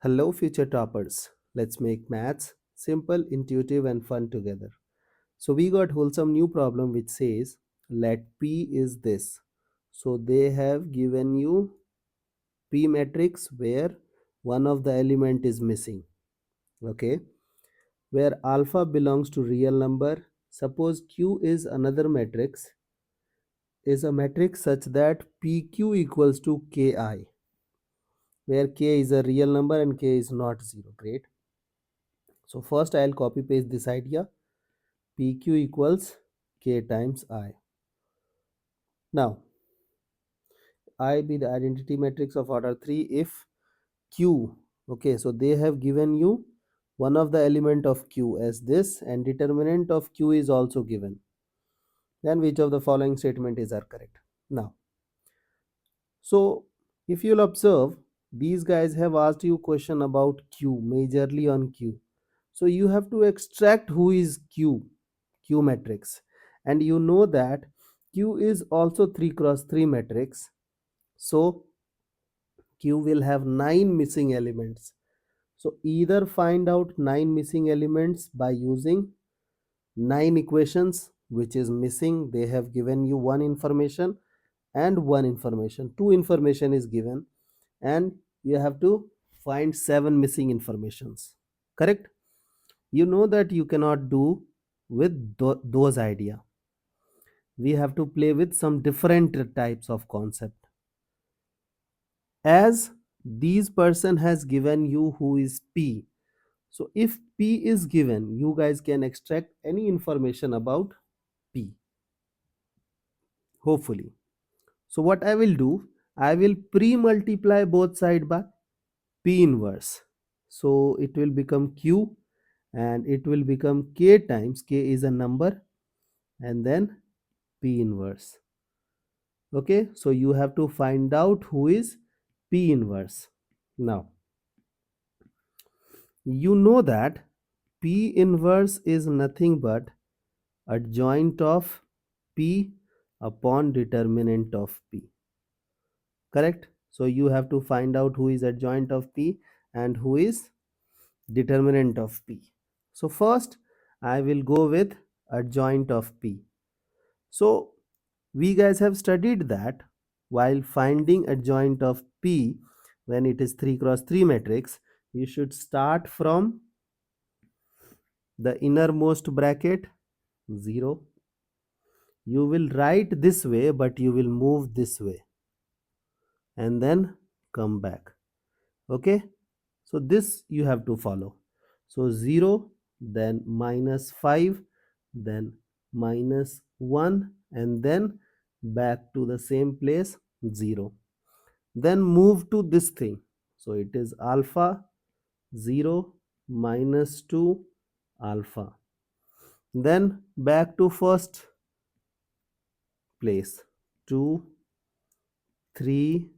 Hello, future toppers. Let's make maths simple, intuitive, and fun together. So, we got wholesome new problem which says let P is this. So, they have given you P matrix where one of the element is missing. Okay, where alpha belongs to real number. Suppose Q is another matrix, is a matrix such that PQ equals to KI, where K is a real number and K is not 0. Great. So first I'll copy paste this idea. PQ equals K times I. Now I be the identity matrix of order 3 if Q, okay, so they have given you one of the element of Q as this and determinant of Q is also given. Then which of the following statement is are correct? Now, so if you'll observe, these guys have asked you question about Q, majorly on Q. So you have to extract who is Q matrix, and you know that Q is also 3 cross 3 matrix. So Q will have 9 missing elements. So either find out 9 missing elements by using 9 equations which is missing. They have given you one information and one information. Two information is given and you have to find 7 missing informations. Correct? You know that you cannot do with those idea. We have to play with some different types of concept. As these person has given you who is P, so if P is given, you guys can extract any information about P, hopefully. So what I will do, I will pre-multiply both side by P inverse. So it will become Q and it will become K times, K is a number, and then P inverse. Okay, so you have to find out who is P inverse. Now, you know that P inverse is nothing but adjoint of P upon determinant of P. Correct? So you have to find out who is adjoint of P and who is determinant of P. So first I will go with adjoint of P. So we guys have studied that while finding adjoint of P when it is 3 cross 3 matrix, you should start from the innermost bracket 0. You will write this way but you will move this way and then come back. Okay, so this you have to follow. So 0, then minus 5, then minus 1, and then back to the same place 0. Then move to this thing. So it is alpha 0 minus 2 alpha. Then back to first place 2, 3,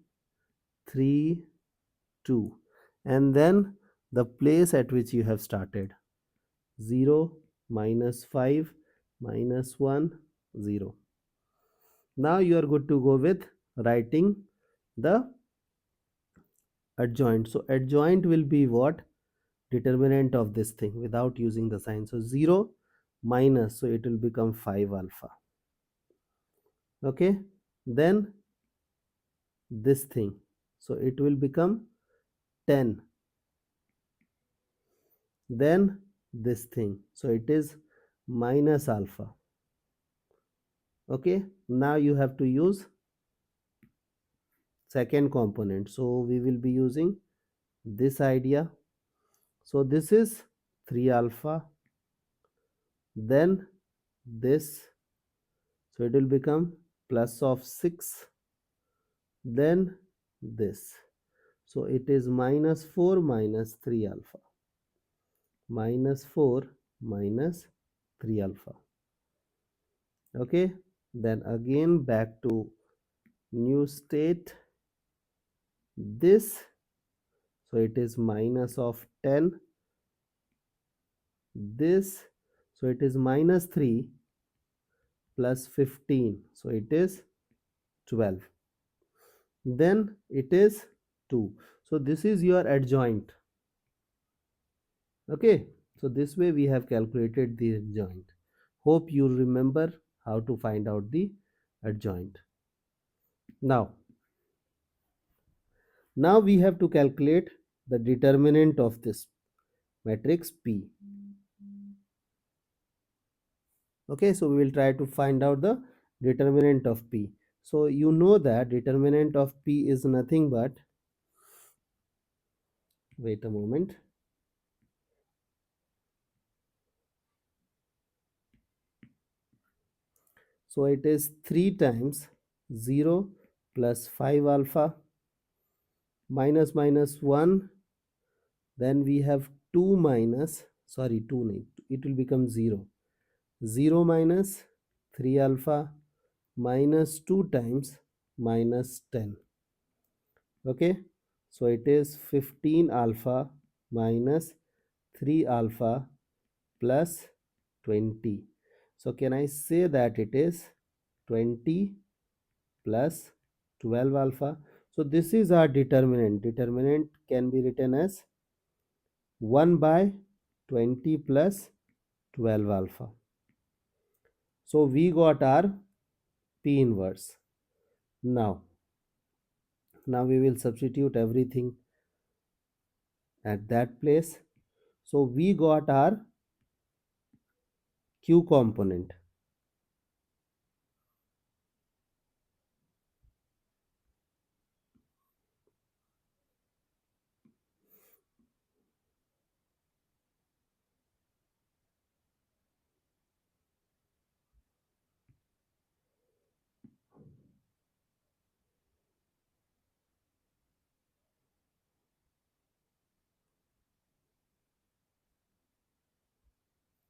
3, 2, and then the place at which you have started 0 minus 5 minus 1 0. Now you are good to go with writing the adjoint. So adjoint will be what? Determinant of this thing without using the sign. So 0 minus, so it will become 5 alpha. Okay, then this thing, so it will become 10. Then this thing, so it is minus alpha. Okay, now you have to use second component. So we will be using this idea. So this is 3 alpha, then this, so it will become plus of 6, then this, so it is minus 4 minus 3 alpha, minus 4 minus 3 alpha. Okay, then again back to new state, this, so it is minus of 10, this, so it is minus 3 plus 15, so it is 12, then it is 2. So this is your adjoint. Okay, so this way we have calculated the adjoint. Hope you remember how to find out the adjoint. Now we have to calculate the determinant of this matrix P. Okay, so we will try to find out the determinant of P. So you know that determinant of P is nothing but, wait a moment. So it is 3 times 0 plus 5 alpha minus minus 1, then we have 2 minus, sorry 2 nahi, it will become 0. 0 minus 3 alpha minus 2 times minus 10. Okay, so it is 15 alpha minus 3 alpha plus 20. So can I say that it is 20 plus 12 alpha? So this is our determinant. Determinant can be written as 1 by 20 plus 12 alpha. So we got our P inverse. Now we will substitute everything at that place. So we got our Q component.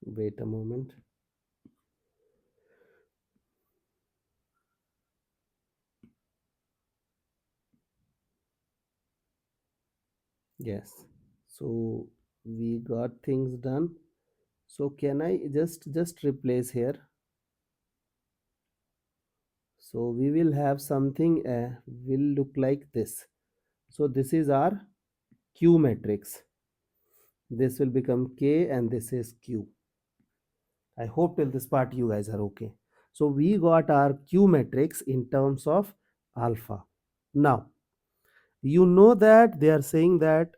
Wait a moment. Yes, so we got things done. So can I just replace here? So we will have something will look like this. So this is our Q matrix. This will become K and this is Q. I hope till this part you guys are okay. So we got our Q matrix in terms of alpha. Now you know that they are saying that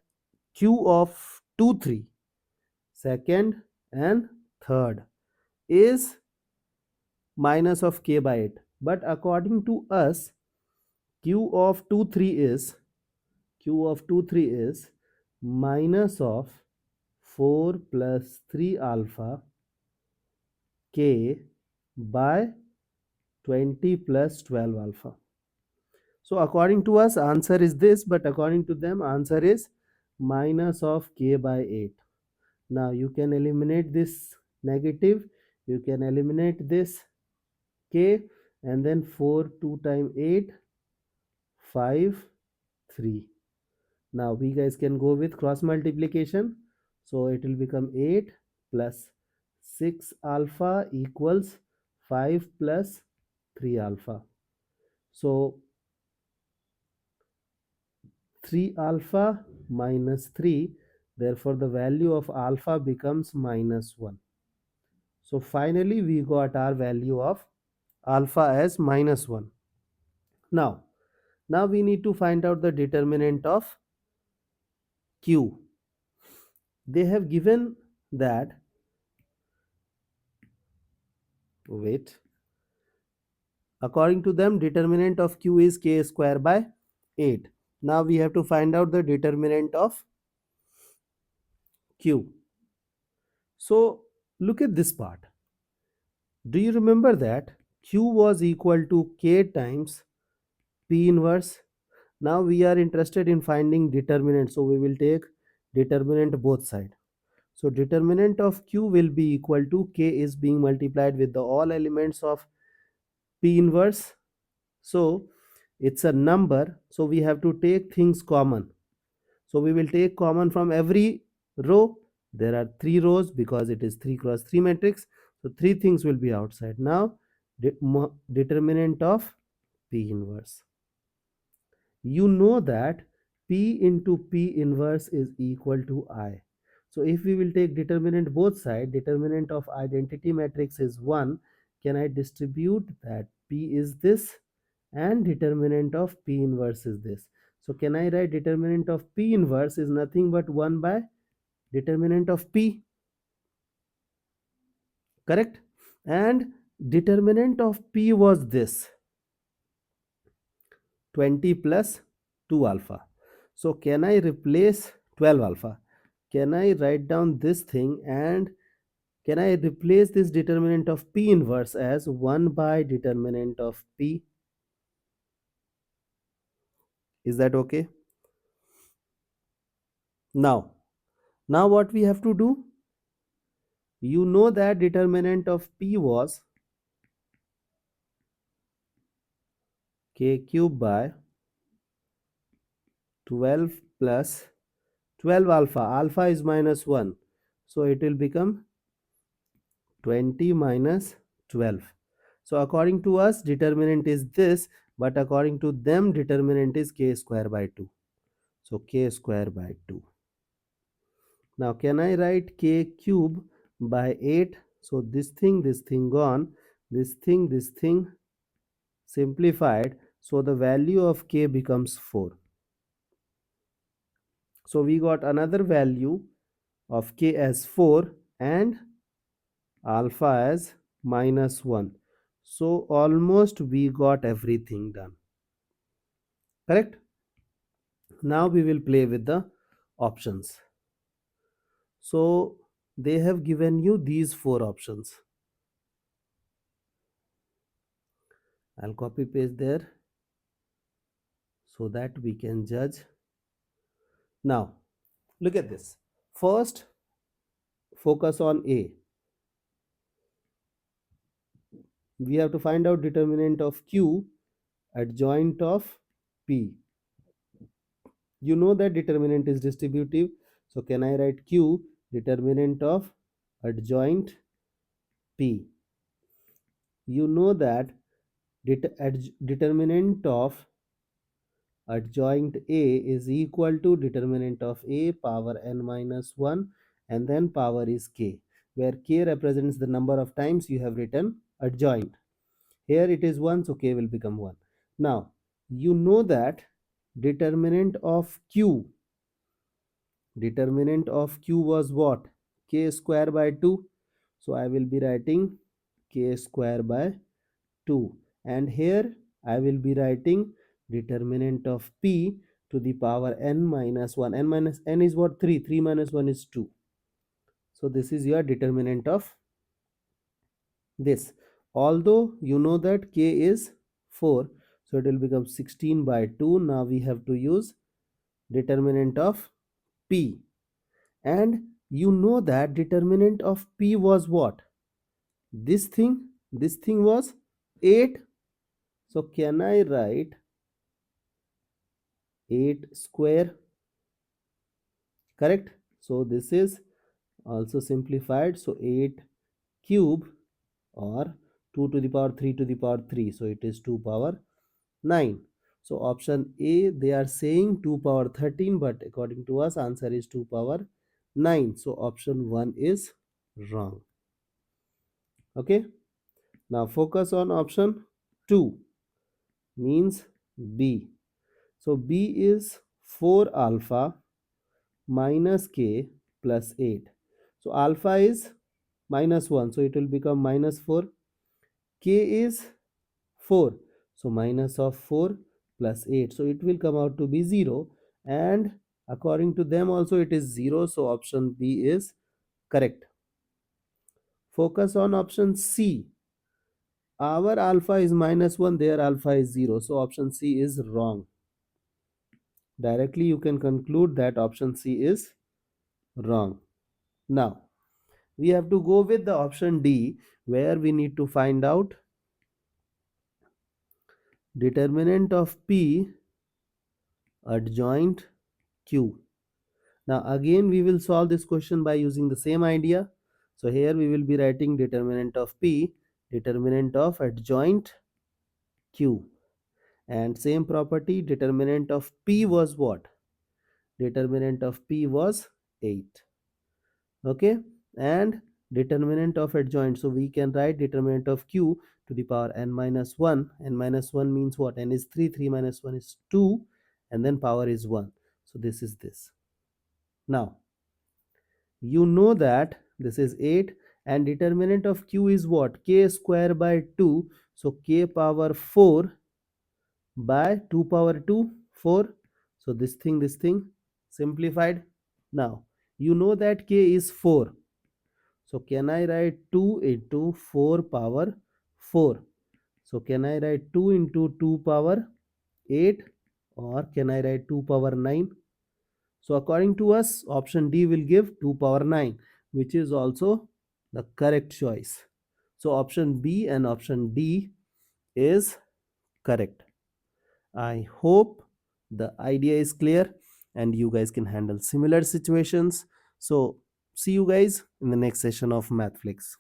Q of 2 3, second and third, is minus of K by 8, but according to us Q of 2 3 is minus of 4 plus 3 alpha K by 20 plus 12 alpha. So according to us answer is this, but according to them answer is minus of K by 8. Now you can eliminate this negative, you can eliminate this K, and then 4 2 times 8 5 3. Now we guys can go with cross multiplication, so it will become 8 plus 6 alpha equals 5 plus 3 alpha. So 3 alpha minus 3, therefore the value of alpha becomes minus 1. So finally we got our value of alpha as minus 1. Now we need to find out the determinant of Q. They have given that, wait, according to them determinant of Q is K square by 8. Now we have to find out the determinant of Q. So look at this part. Do you remember that Q was equal to K times P inverse? Now we are interested in finding determinant, so we will take determinant both sides. So determinant of Q will be equal to K is being multiplied with the all elements of P inverse. So it's a number, so we have to take things common. So we will take common from every row. There are 3 rows because it is 3 cross 3 matrix. So 3 things will be outside. Now determinant of P inverse. You know that P into P inverse is equal to I. So if we will take determinant both sides, determinant of identity matrix is 1. Can I distribute that P is this and determinant of P inverse is this? So can I write determinant of P inverse is nothing but 1 by determinant of P, correct? And determinant of P was this 20 plus 2 alpha. So can I replace 12 alpha? Can I write down this thing and can I replace this determinant of P inverse as 1 by determinant of P? Is that okay? Now what we have to do? You know that determinant of P was k cube by 12 plus 12 alpha. Alpha is minus 1. So it will become 20 minus 12. So according to us, determinant is this, but according to them, determinant is k square by 2. So k square by 2. Now can I write k cube by 8? So this thing gone, this thing simplified. So the value of k becomes 4. So we got another value of k as 4 and alpha as minus 1. So almost we got everything done. Correct? Now we will play with the options. So they have given you these 4 options. I'll copy paste there so that we can judge. Now look at this. First, focus on A. We have to find out determinant of Q, adjoint of P. You know that determinant is distributive. So can I write Q determinant of adjoint P? You know that determinant of adjoint A is equal to determinant of A power n minus 1 and then power is k, where k represents the number of times you have written adjoint. Here it is 1, so k will become 1. Now you know that determinant of Q was what? K square by 2. So I will be writing k square by 2, and here I will be writing determinant of P to the power n minus 1. N minus n is what? 3. 3 minus 1 is 2. So this is your determinant of this. Although you know that k is 4, so it will become 16 by 2. Now we have to use determinant of P, and you know that determinant of P was what? This thing was 8. So can I write 8 square? Correct? So this is also simplified. So 8 cube or 2 to the power 3 to the power 3. So it is 2 power 9. So option A, they are saying 2 power 13, but according to us answer is 2 power 9. So option 1 is wrong. Okay. Now focus on option 2, means B. So B is 4 alpha minus k plus 8. So alpha is minus 1, so it will become minus 4. K is 4, so minus of 4 plus 8, so it will come out to be 0, and according to them also it is 0, so option B is correct. Focus on option C. Our alpha is minus 1, their alpha is 0, so option C is wrong. Directly you can conclude that option C is wrong. Now we have to go with the option D, where we need to find out determinant of P adjoint Q. Now again we will solve this question by using the same idea. So here we will be writing determinant of P, determinant of adjoint Q, and same property, determinant of P was what? Determinant of P was 8. Okay, and determinant of adjoint, so we can write determinant of q to the power n minus 1. N minus 1 means what? N is 3, 3 minus 1 is 2, and then power is 1. So this is this. Now you know that this is 8, and determinant of q is what? K square by 2. So k power 4 by 2 power 2, 4. So this thing simplified. Now you know that k is 4. So can I write 2 into 4 power 4? So can I write 2 into 2 power 8, or can I write 2 power 9? So according to us, option D will give 2 power 9, which is also the correct choice. So option B and option D is correct. I hope the idea is clear and you guys can handle similar situations. So see you guys in the next session of MathFlix.